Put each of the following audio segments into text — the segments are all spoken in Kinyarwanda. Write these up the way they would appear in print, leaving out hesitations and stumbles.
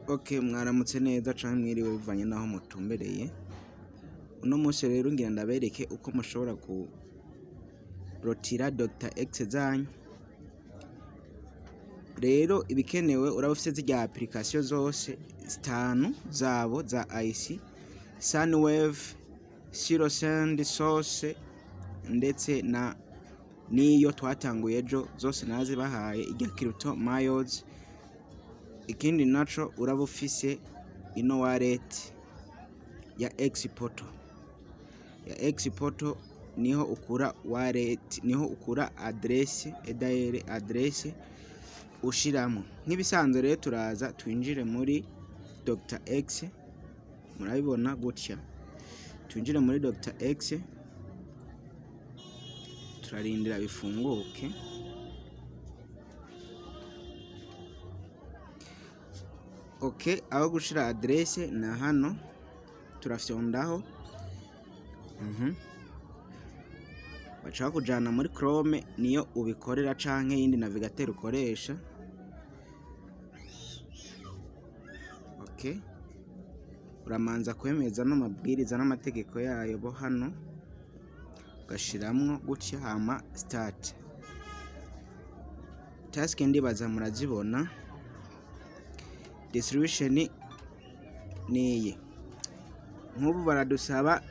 Okay, mwaramutse neza canke mwiriwe bivanye naho mutumbereye. Uno munsi rero ngira ndabereke uko mushobora kurotira Dr. X zanyu. Rero ibikenewe uraba ufise zirya application zose zitanu zabo za IC, Sunwave, Sirosend, Source ndetse niyo twatanguye ejo zose nazibahaye irya Crypto Miles. Ikindi naco uraba ufise ino wallet ya Exporto. Ya Exporto niho ukura wallet, niho ukura adresse, adresse ushiramo. Nk'ibisanzwe rero turaza twinjire muri Dr. X. Murabibona gutya. Twinjire muri Dr. X. Turarindira bifunguke. Okay, aho gushira adresse na hano turafyondaho. Bacha kujana muri Chrome niyo ubikorera canke yindi navigateur ukoresha. Okay, uramanza kwemeza n'amabwiriza n'amategeko yayo bo hano ugashiramwo gutya hama start. Task ndibaza murazibona. Distribution niyi. Nk'ubu baradusaba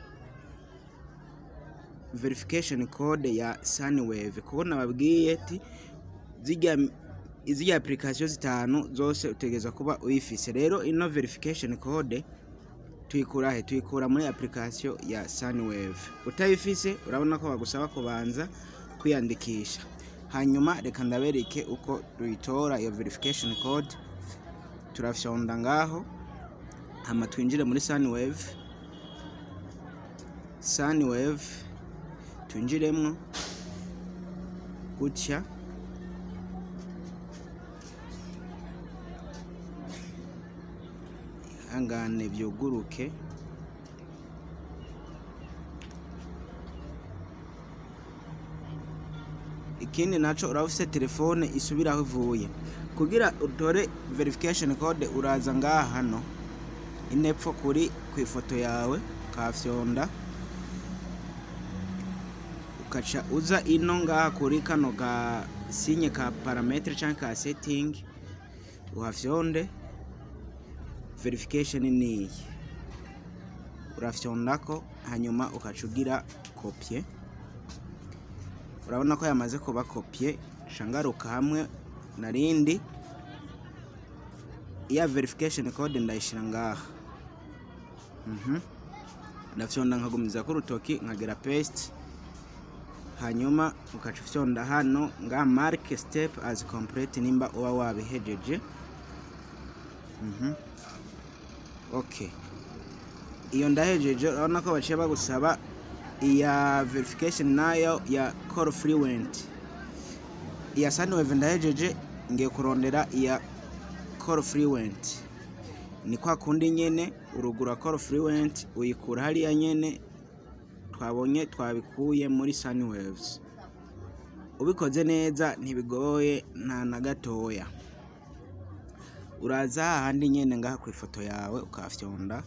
verification code ya Sunwave. Kubona babwiye ati izijya application zitanu zose utegeza kuba uyifise. Rero ino verification code tuyikura he? Tuyikura muri application ya Sunwave. Utayifise urabona ko bagusaba kubanza kwiyandikisha. Hanyuma reka ndabereke uko tuyitora iyo verification code. Turafyonda ngaho hama twinjire muri Sunwave twinjiremwo gutya. Hangane byuguruke. Ikindi naco urafise telefone isubiraho ivuye. Kugira utore verification code uraza ngaha hano inepfo kuri kwifoto yawe ukafyonda, ukaca uza ino ngaha kuri kano ga sinye ka parametre canke ka setting uhafyonde. Verification ni urafyondako hanyuma ukacugira copie. Urabona ko yamaze kuba copie. Shangaruka hamwe narindi iya verification code ndayishira ngaha. Ndafyonda nkagumiza ku rutoki nkagera paste. Hanyuma ukaca ufyonda hano nga mark step as complete nimba uba wabihejeje. Okay, iyo ndahejeje. Urabona ko baciye bagusaba iya verification nayo ya Call Fluent. Iya Sunwave ndahejeje, ngiye kurondera iya Call Fluent. Ni kwa kundi nyene urugura Call Fluent uyikura hariya nyene twabonye twabikuye muri Sunwaves. Ubikoze neza ntibigoye nta na gatoya. Uraza handi nyene ngaha ku ifoto yawe ukafyonda.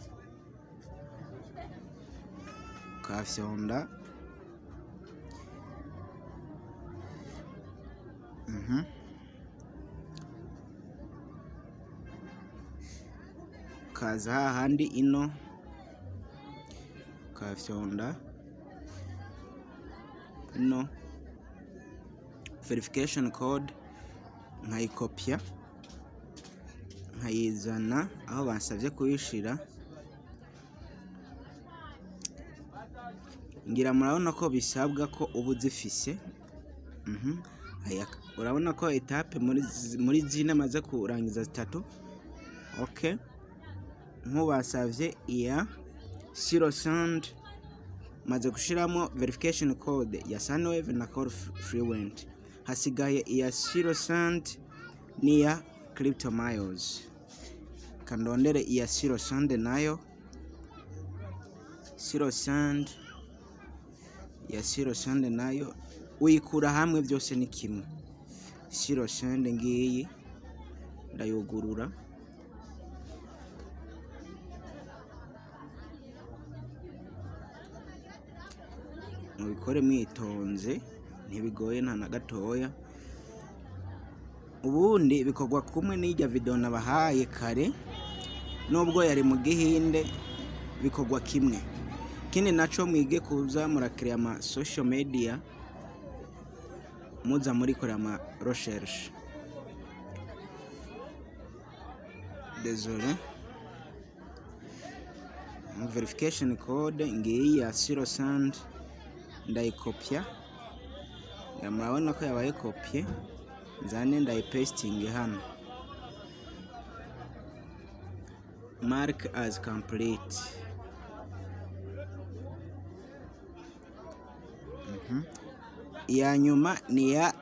Kaza handi ino ukafyonda ino verification code nkayikopya nkayizana aho bansavye kuyishira. Ngira murabona ko bisabwa ko ubu zifise. Urabona ko etape muri zine maze kurangiza zitatu. Okay, nk'ubasavye iya Sirosend maze gushiramo verification code ya Sunwave na Call Fluent. Hasigaye iya Sirosend niya Crypto Miles. Kandondere iya Sirosend nayo. Sirosend nayo uyikura hamwe byose ni kimwe. Sirosend ngiyi ndayugurura mubikore mwitonze, ntibigoye nta na gatoya. Ubundi bikorwa kumwe n'irya video nabahaye kare, nubwo yari mu gihinde bikorwa kimwe. Ikindi naco mwige kuza murakrea ama social media, muza muri kora ama recherche. Désolé. Verification code ngiyi ya Sirosand ndayikopya, murabona ko yabaye kopye, nzane ndayipasting hano. Mark as complete. Ya nyuma ni ya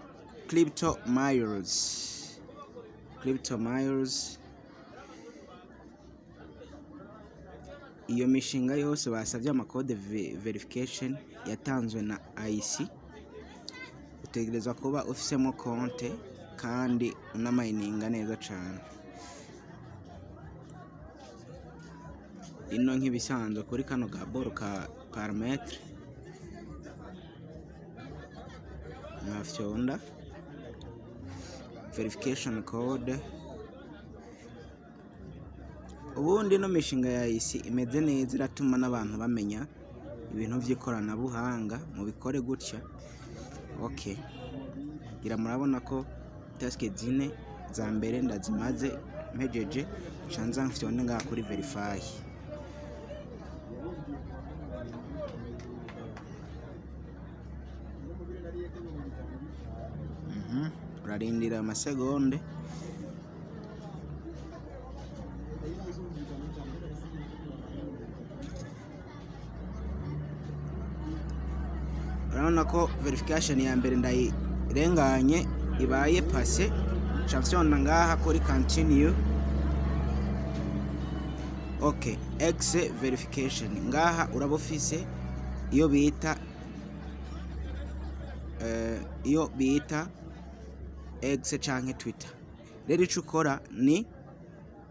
Crypto Miles. Iyo mishinga yose basavye amakode verification yatanzwe na IC. Utegerezwa kuba ufisemo konte kandi unamayininga neza cane. Ino nk'ibisanzwe kuri kano gaboro ka parametre mwafyonda verification code. Ubundi no mishinga ya isi imeze neza, iratuma n'abantu bamenya ibintu vy'ikoranabuhanga, mubikore gutya. Okay, gira murabona ko task zine za mbere ndazimaze mpejeje, canza mfyonde ngaha kuri verify. Urarindira amasegonde. Urabona ko verification ya mbere ndayirenganye ibaye passé, champion ngaha kuri continue. Okay, X verification ngaha urabofise iyo bita X canke Twitter. Rero ico ukora ni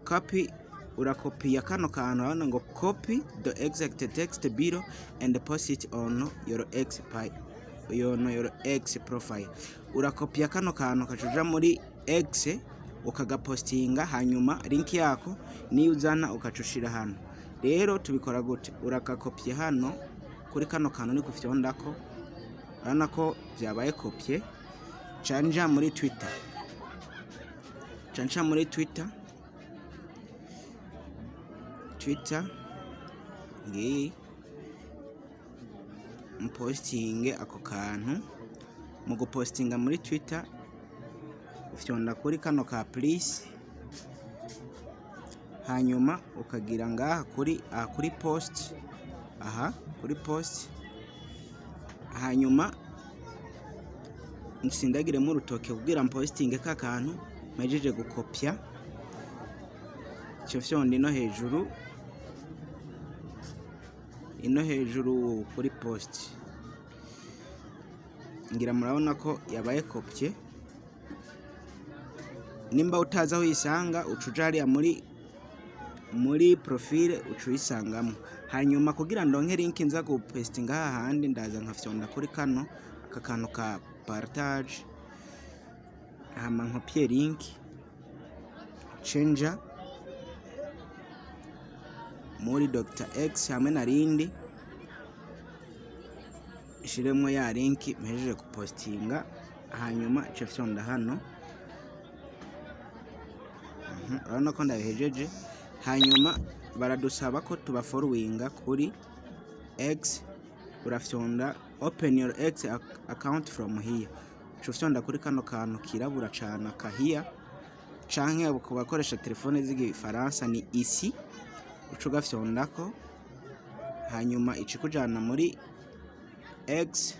copy, urakopiya kano kantu hano ngo copy the exact text below and post it on your X profile. Urakopiya kano kantu kacuja muri X ukagapostinga, hanyuma link yako niyo uzana ukacushira hano. Rero tubikora gute? Urakakopiye hano kuri kano kantu ni kufyondako, urabona ko vyabaye kopye. Canja muri Twitter, ngi mpostinge ako kantu. Mu gupostinga muri Twitter ufyonda kuri kano ka please, hanyuma ukagira ngaha kuri post, kuri post, hanyuma nsindagire mu rutoke kugira mpostinge ka kantu mejeje gukopya. Cyo fyonda ino hejuru kuri post, ngira murabona ko yabaye kopye. Nimba utaza aho isanga ucuja hariya muri profile ucuyisangamo. Hanyuma kugira ndonke link nza gupastinga hahandi, ndaza nkafyonda kuri kano aka kantu ka partage, hama nkopye link, changer muri Dr. X hamwe na rindi, shiremwo ya link mpejeje kupostinga, hanyuma cefyonda hano. Urabona ko ndabihejeje. Hanyuma baradusaba ko tuba followinga kuri X. Urafyonda open your X account from here. Cufyonda kuri kano kantu kirabura cana kahiya, canke kubakoresha telefone z'igifaransa ni isi, ucugafyondako. Hanyuma icikujana muri X,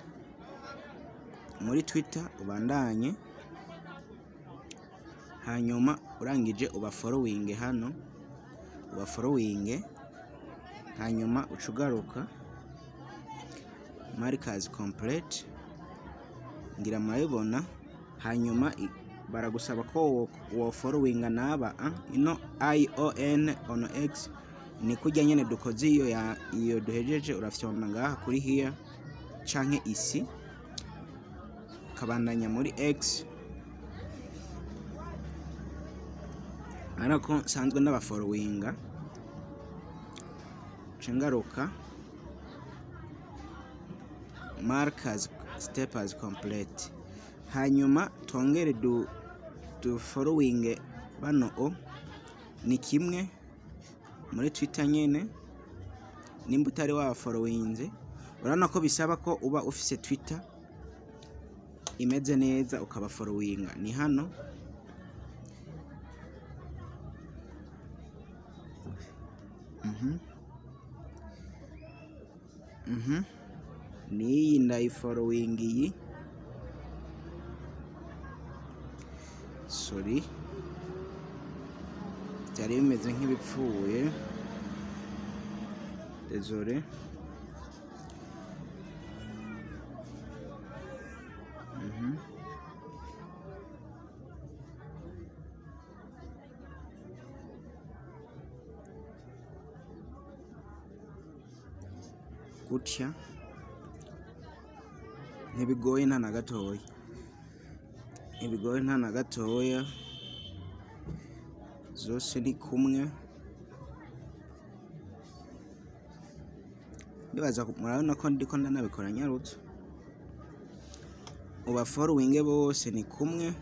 muri Twitter ubandanye. Hanyuma urangije uba following hano, hanyuma ucugaruka markers complete, ngira murabibona. Hanyuma baragusaba ko wo following naba ino ION on X, ni kujya nyene dukoze iyo duhejeje. Urafyonda ngaha kuri here canke isi, ukabandanya muri X. Ariko nsanzwe n'abaforowinga, ngaruka markers step as complete, hanyuma twongere du following bano o ni kimwe muri Twitter nyene. Nimba utari wa followinze, urabona ko bisaba ko uba ufise Twitter imeze neza ukaba followinga. Ni hano niyi ndayifollowing iyi, sorry byari bimeze nk'ibipfuye, désolé. Gutya ntibigoye nta na gatoya, ntibigoye nta na gatoya, zose ni kumwe. Nibaza murabona ko ndiko ndanabikora nyarutse. Uba following bose ni kumwe,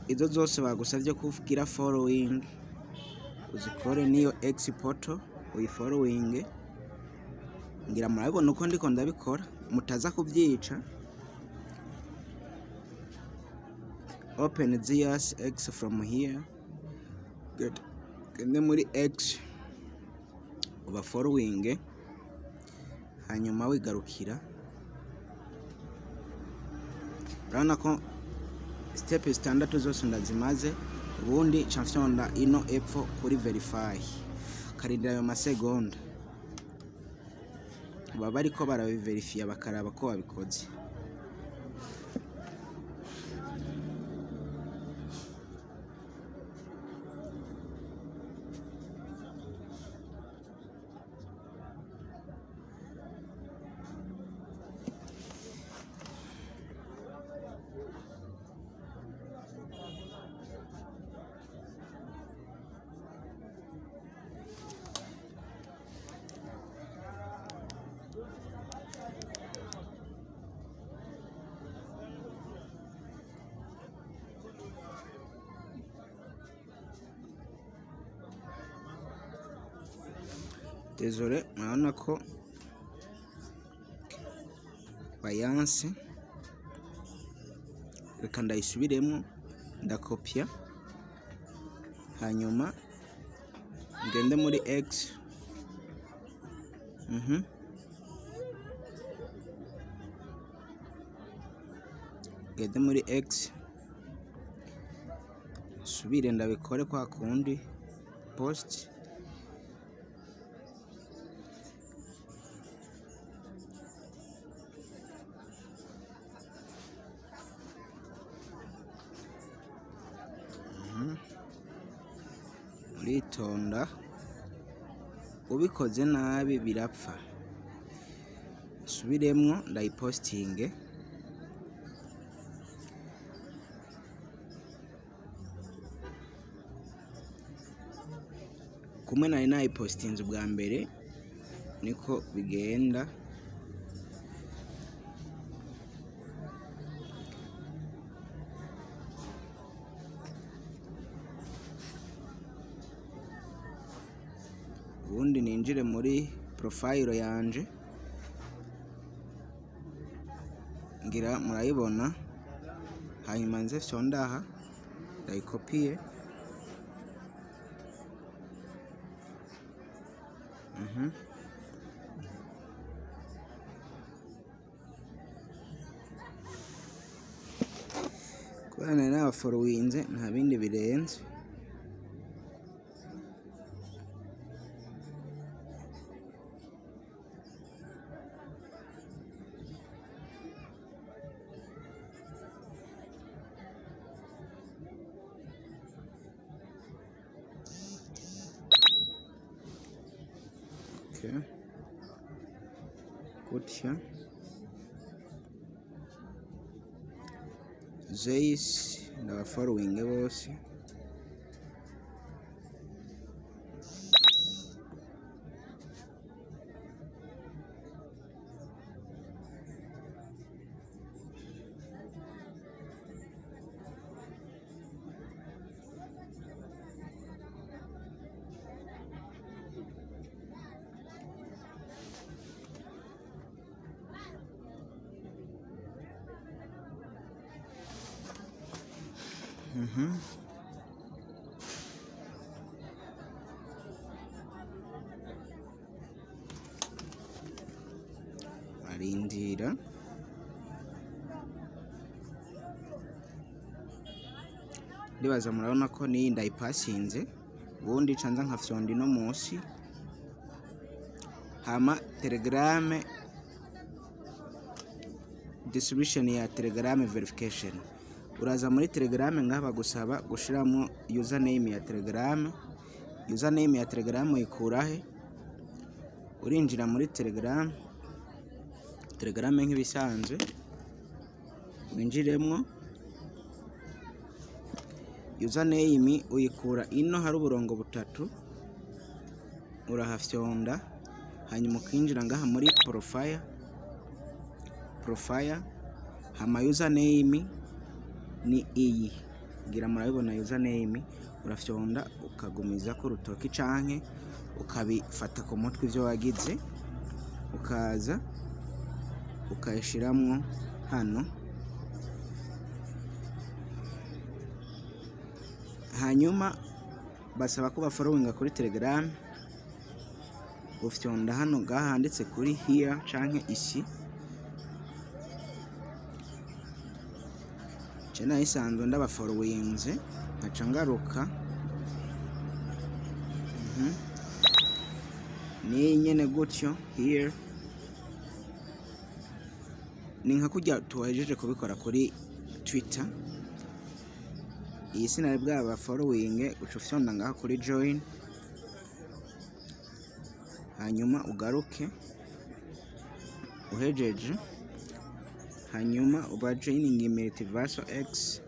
izo zose bagusavye kugira following uzikore, niyo exporto uyifollowing. Ngira murabibona uko ndiko ndabikora, mutaza kubyica. Open this X from here, gende muri X uba following, hanyuma wigarukira. Urabona ko step standard zose ndazimaze, ubundi champion ino epfo kuri verify, karindira ayo masegonda baba bariko barabiverifya bakaraba ko babikoze. Désolé, murabona ko bayanse. Reka ndayisubiremo, ndakopya, hanyuma ngende muri X. Ngende muri X, subire ndabikore kwa kundi post. Uritonda, ubikoze nabi birapfa. Subiremwo ndayipostinge, kumwe nari nayipostinze ubwa mbere niko bigenda. Ubundi ninjire muri profile yanje, ngira murayibona, hanyuma nze sondaha ndayikopiye. Kubera nari nabafollowinze nta bindi birenze. Okay. gutya Zeiss ndabafollowing bose. Arindira ndibaza murabona ko niyi ndayipasinze, ubundi canza nkafyonda ino munsi, hama telegrame distribution ya telegrame verification. Uraza muri telegrame ngaha bagusaba gushiramo username ya telegrame. Username ya telegrame uyikurahe? Urinjira muri telegrame nk'ibisanzwe, winjiremwo. Username uyikura ino hari uburongo butatu, urahafyonda, hanyuma ukinjira ngaha muri profile, hama username ni iyi, ngira murabibona username, urafyonda ukagumiza ko urutoki canke ukabifata ku mutwe ivyo wagize, ukaza ukayishiramwo hano, hanyuma basaba ko bafollowinga kuri telegram, ufyonda hano ngaha handitse kuri here canke ici. Cena isanzwe ndabafollowinze nkaca ngaruka ni nyene gutyo here, ni nka kujya tuwajeje kubikora kuri Twitter. Iyi sinari bwaba following, uca ufyonda ngaha kuri join, hanyuma ugaruke uhejeje, hanyuma uba joining Multiverso X.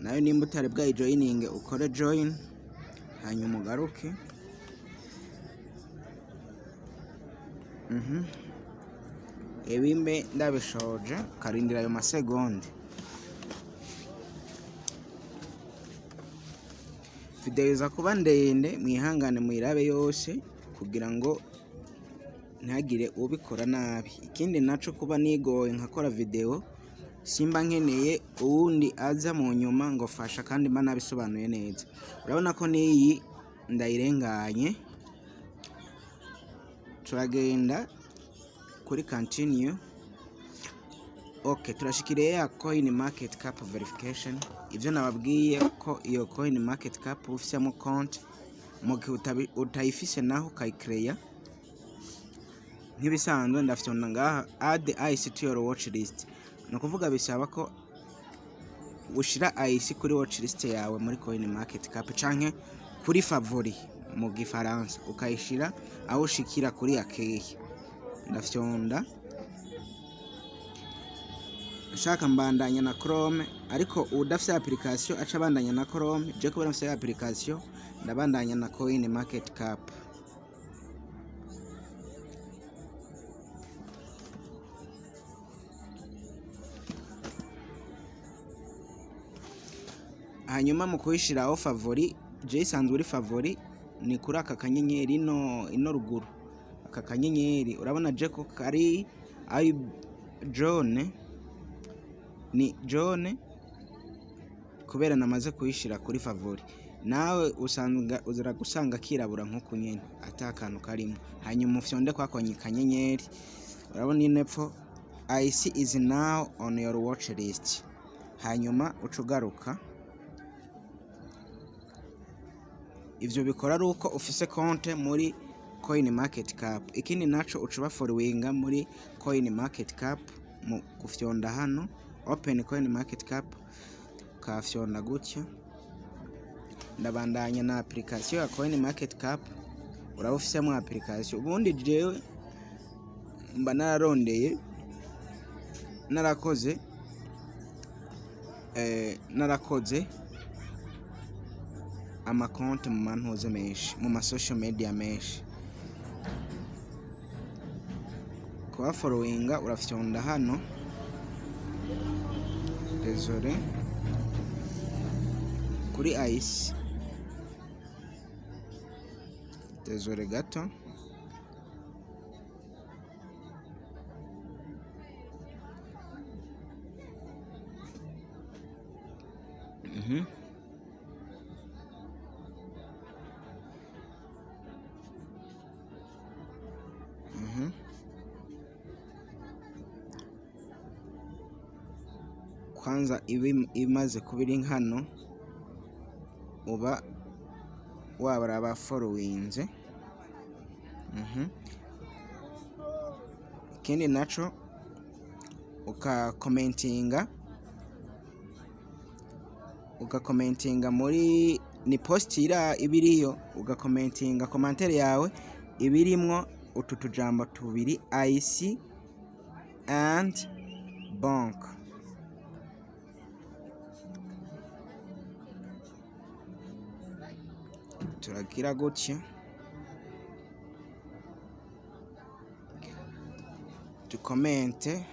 Nayo nimba utari bwayi joining ukore join, hanyuma ugaruke. Ebimbe ndabishoje, karindira ayo masegonde. Video iza kuba ndende, mwihangane mwirabe yose kugira ngo ntagire ubikora nabi. Ikindi naco kuba nigoye nkakora video, simba nkeneye uwundi aza mu nyuma ngo fasha kandi mba nabisobanuye neza. Urabona ko niyi ndayirenganye, turagenda kuri continue. Okay, turashikiriye ya coin market cap verification. Ivyo nababwiye ko iyo coin market cap ufisemo konti mu gihe utayifise naho kayicreate. Nk'ibisanzwe ndafyonda ngaha add IC to your watch list. Nukuvuga bisaba ko ushira IC kuri watch list yawe muri coin market cap canke kuri favori mu gifaransa, ukayishira aho ushikira kuri yakeye. Ndafyonda shaka mbandanya na Chrome, ariko udafite application aca bandanya na Chrome. Je kubera mfite application ndabandanya na coin market cap. Hanyuma mu kuyishiraho favori, je isanzwe uri favori ni kuri aka kanyenyeri ino ruguru, aka kanyenyeri urabona je ko kari ari John, ni John kubera namaze kuyishira kuri favori. Nawe usanga uzira gusanga kirabura nko nyene atakantu karimo. Hanyuma ufyonde kwa kanyenyeri, urabona inepfo IC is now on your watch list. Hanyuma ucugaruka. Ivyo bikora ari uko ufise konte muri coin market cap. Ikindi naco ucuba followinga muri coin market cap mu kufyonda hano open coin market cap, kafyonda gutya. Ndabandanya na application ya coin market cap. Uraba ufisemo application. Ubundi jewe mba nararondeye narakoze amakonti mu mantuze menshi, mu masocial media menshi. Kuba followinga urafyonda hano, désolé, kuri ice, désolé gato, kwanza imaze kuba iri hano uba wabara followinze. Ikindi naco ugakomentinga muri ni post ibiriyo, ugakomentinga komantere yawe ibirimwo utu tujambo tubiri IC and bank. Turagira gutya tukomente,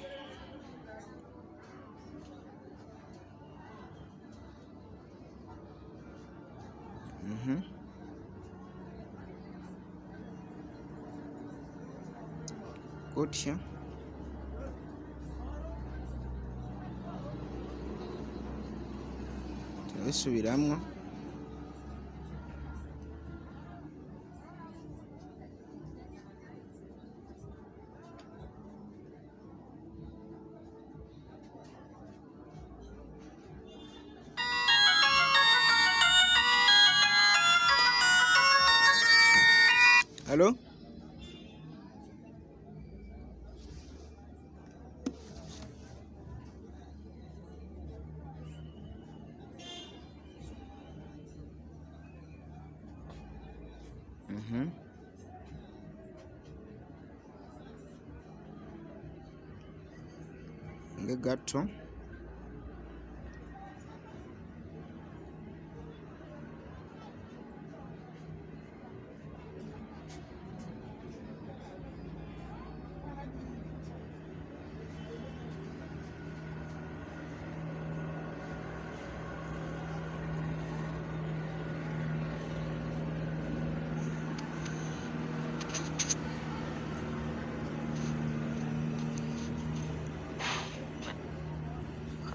gutya turabisubiramwo. Halo? Gato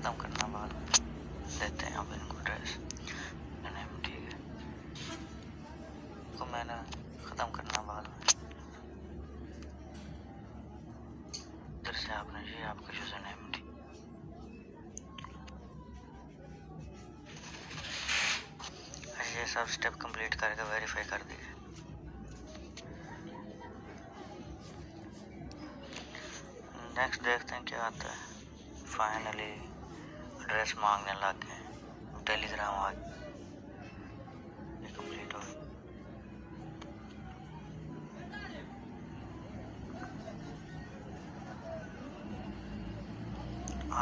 खत्म करना बाद देते हैं अब इनको ड्रेस नहीं, ठीक है, तो मैंने खत्म करना बाद में इधर से आपने ये आपका यूजर नेम थी, ये सब स्टेप कंप्लीट करके वेरीफाई कर दिए। नेक्स्ट देखते हैं क्या आता है। फाइनली एड्रेस मांगने लग गए, टेलीग्राम आ ये कंप्लीट हो।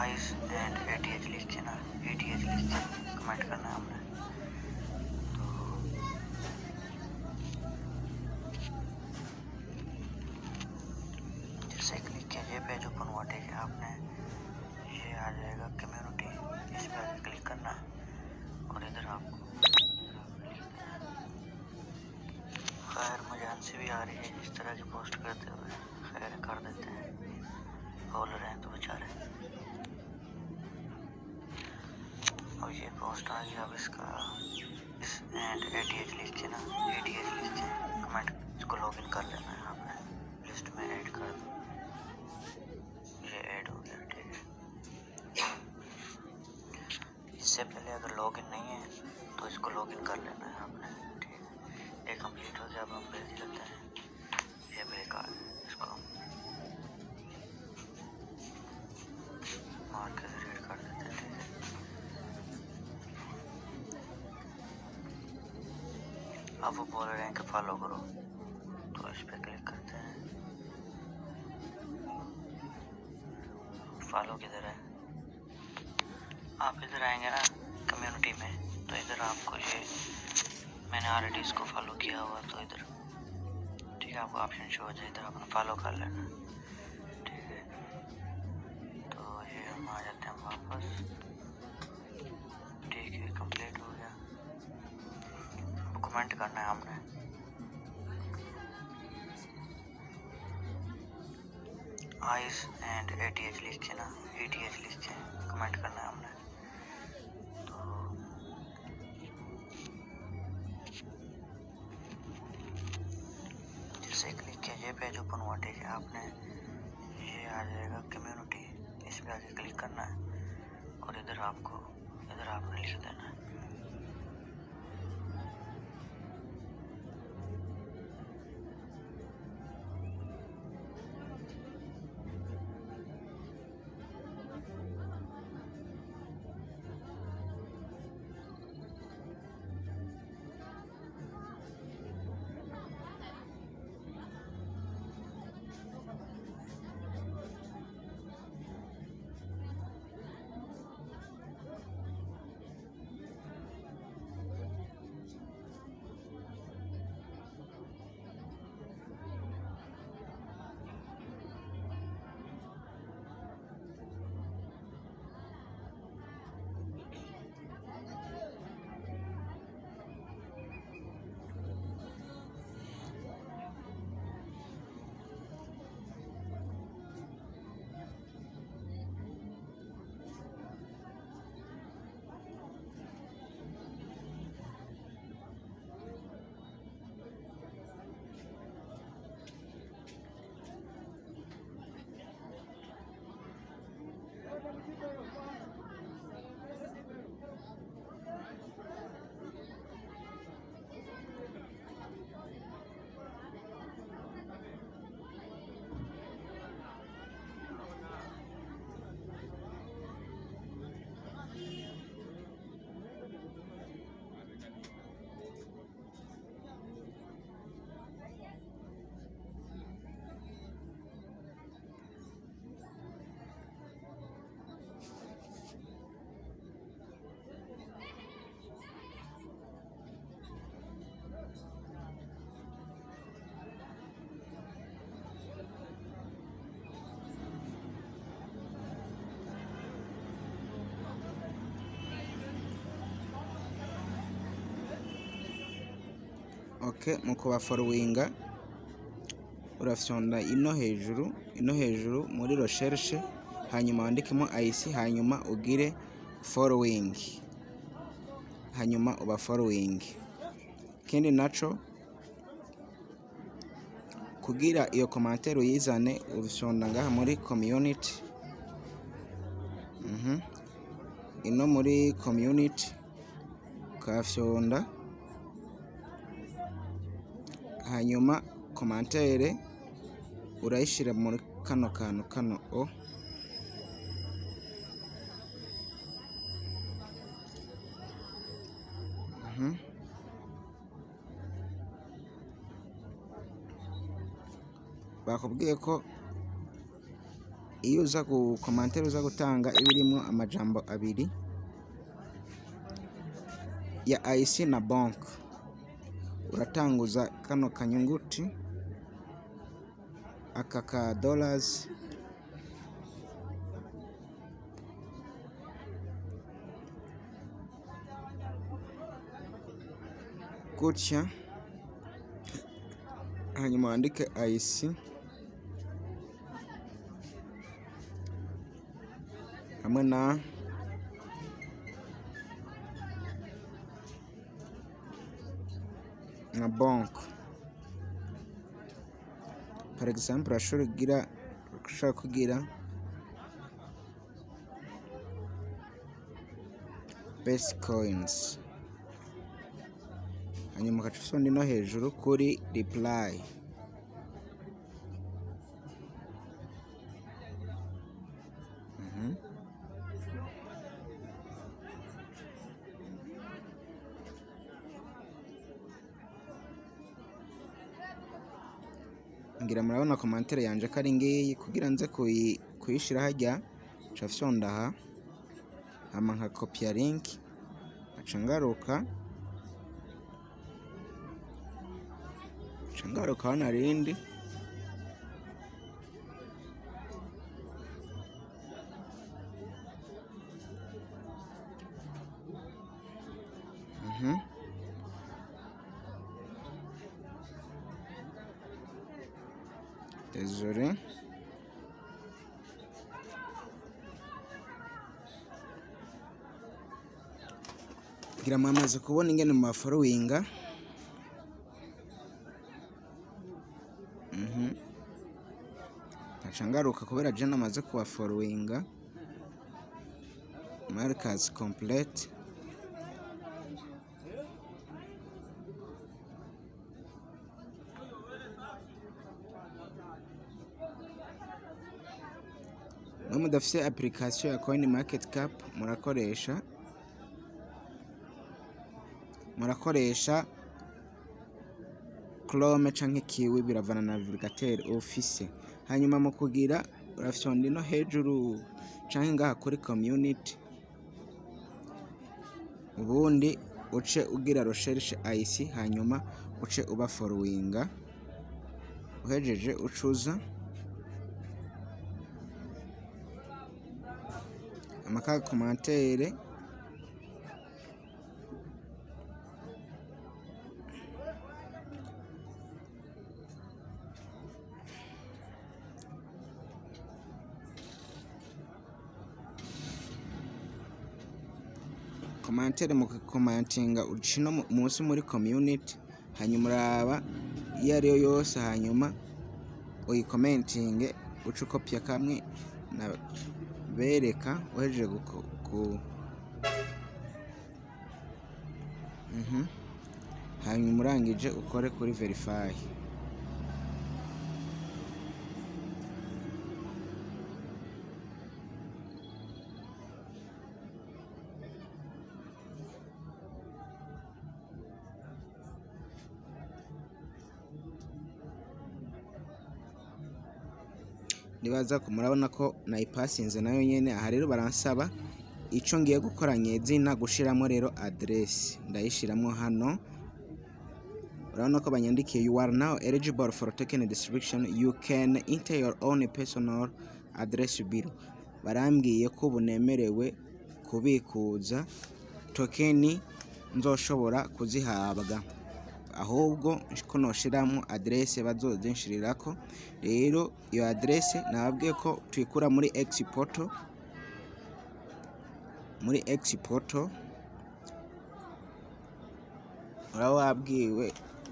आइस एंड ATH लिख के ना, ATH लिख के कमेंट करना है हमने। तो जैसे क्लिक कीजिए पेज ओपन हुआ, ठीक है, आपने ये आ जाएगा कम्युनिटी, इस पर क्लिक करना है और इधर आपको खैर मुझे भी आ रही है इस तरह की पोस्ट करते हुए, खैर कर देते हैं, बोल रहे हैं तो बेचारे। और ये पोस्ट आ गया, अब इसका इस एंड ATH लिख के ना, ATH लिख के कमेंट, इसको लॉगिन कर लेना है आपने, लिस्ट में ऐड कर दो, ये ऐड हो गया, ठीक है। इससे पहले अगर लॉगिन नहीं है तो इसको लॉगिन कर लेना है आपने, ठीक है। ये कंप्लीट हो गया, अब हम भेज देते हैं, ये बेकार है, इसको मार के रीड कर देते हैं, ठीक है। अब वो बोल रहे हैं कि फॉलो करो, तो इस पर क्लिक करते हैं। फॉलो किधर है, आप इधर आएंगे ना कम्युनिटी में, तो इधर आपको ये मैंने ऑलरेडी इसको फॉलो किया हुआ, तो इधर ठीक है आपको ऑप्शन शो हो जाए, इधर अपना फॉलो कर लेना। ठीक है, तो ये हम आ जाते हैं वापस। ठीक है, कंप्लीट हो गया। अब कमेंट करना है हमने, आइस एंड एटीएच लिख के ना, एटीएच लिख के कमेंट करना है हमने। तो जैसे क्लिक किया ये पेज ओपन हुआ। ठीक है, आपने ये आ जाएगा कम्युनिटी, इस पे आगे क्लिक करना है और इधर आपने लिख देना है। Okay, mu kubaforowinga urafyonda ino hejuru muri recherche, hanyuma wandikemo IC, hanyuma ugire following, hanyuma uba following. Kindi naco kugira iyo commentaire uyizane urafyonda ngaha muri community. Ino muri community ukafyonda, hanyuma commentaire urayishira muri kano kantu kano o. Bakubwiye ko iyo uza ku commentaire uza gutanga ibirimo amajambo abiri ya IC na bank, uratanguza kano kanyunguti aka ka dollars, gutya, hanyuma wandike IC hamwe na bank. For example, urashobora kugira best coins, hanyuma ugaca ufyonda ino hejuru kuri reply. Ngira murabona commentaire yanje ko ari ngiyi, kugira nze kuyishira hajya nca fyonda aha hama nka kopya link nca ngaruka aho narindi désolé ngira mwamaze kubona ingene mu maforowinga nkaca ngaruka kubera je namaze kubaforowinga markers complete no mudafise application ya CoinMarketCap murakoresha Chrome canke Kiwi biravana na navigateur office. Hanyuma mu kugira urafyonda ino hejuru canke ngaha kuri community, ubundi uce ugira recherche IC, hanyuma uce uba followinga, uhejeje ucuza amaka commentaire mu commentinga ucino munsi muri community, hanyuma uraba iyo ariyo yose, hanyuma uyikomentinge uce ukopya kamwe na bereka uhejeje hanyuma urangije ukore kuri verify. Nibaza ko murabona ko nayipasinze nayo nyene. Aha rero baransaba ico ngiye gukora nyezina gushiramo rero address, ndayishiramo hano. Urabona ko banyandikiye you are now eligible for token distribution, you can enter your own personal address below. Barambwiye ko bunemerewe kubikuza tokeni nzoshobora kuzihabwa, ahubwo ko noshiramo adresse bazozinshirirako. Rero iyo adresse nababwiye ko tuyikura muri Exporto. Muri Exporto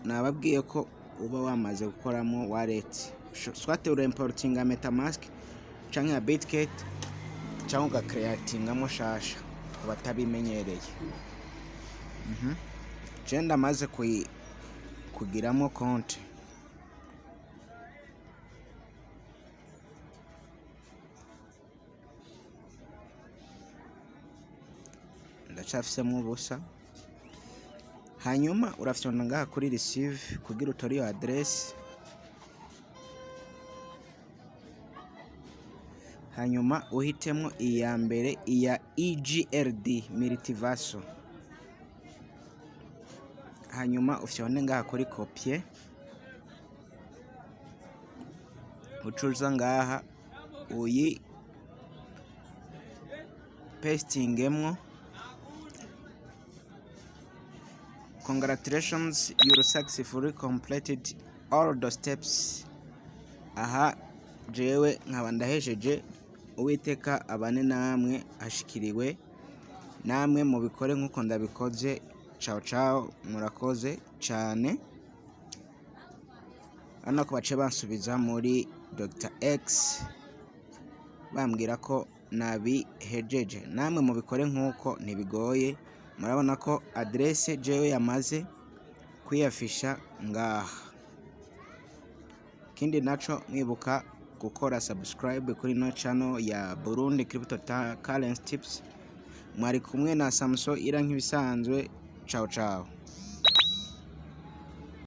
nababwiye ko uba wamaze gukoramo wallet, soit importinga MetaMask canke ya Bitget canke ugacreatingamo shasha kubatabimenyereye. Je ndamaze kugiramo konti, ndacafisemo ubusa. Hanyuma urafyonda ngaha kuri receive kugira utore iyo address, hanyuma uhitemo iya mbere, iya EGLD Multiverso. Hanyuma ufyonde ngaha kuri copie, ucuza ngaha uyi pastingemwo. Congratulations, you successfully completed all the steps. Aha jewe nkaba ndahejeje, Uwiteka abane namwe, ashikiriwe namwe mubikore nkuko ndabikoze. Ciao ciao, murakoze cyane. Hano ko bace bansubiza muri Dr. X bambwira ko nabihejeje, namwe mubikore nkuko ntibigoye. Murabona ko adresse jewe yamaze kwiyafisha ngaha. Kindi naco mwibuka gukora subscribe kuri no channel ya Burundi Cryptocurrency Tips. Mwari kumwe na Samson ira nk'ibisanzwe. Ciao ciao.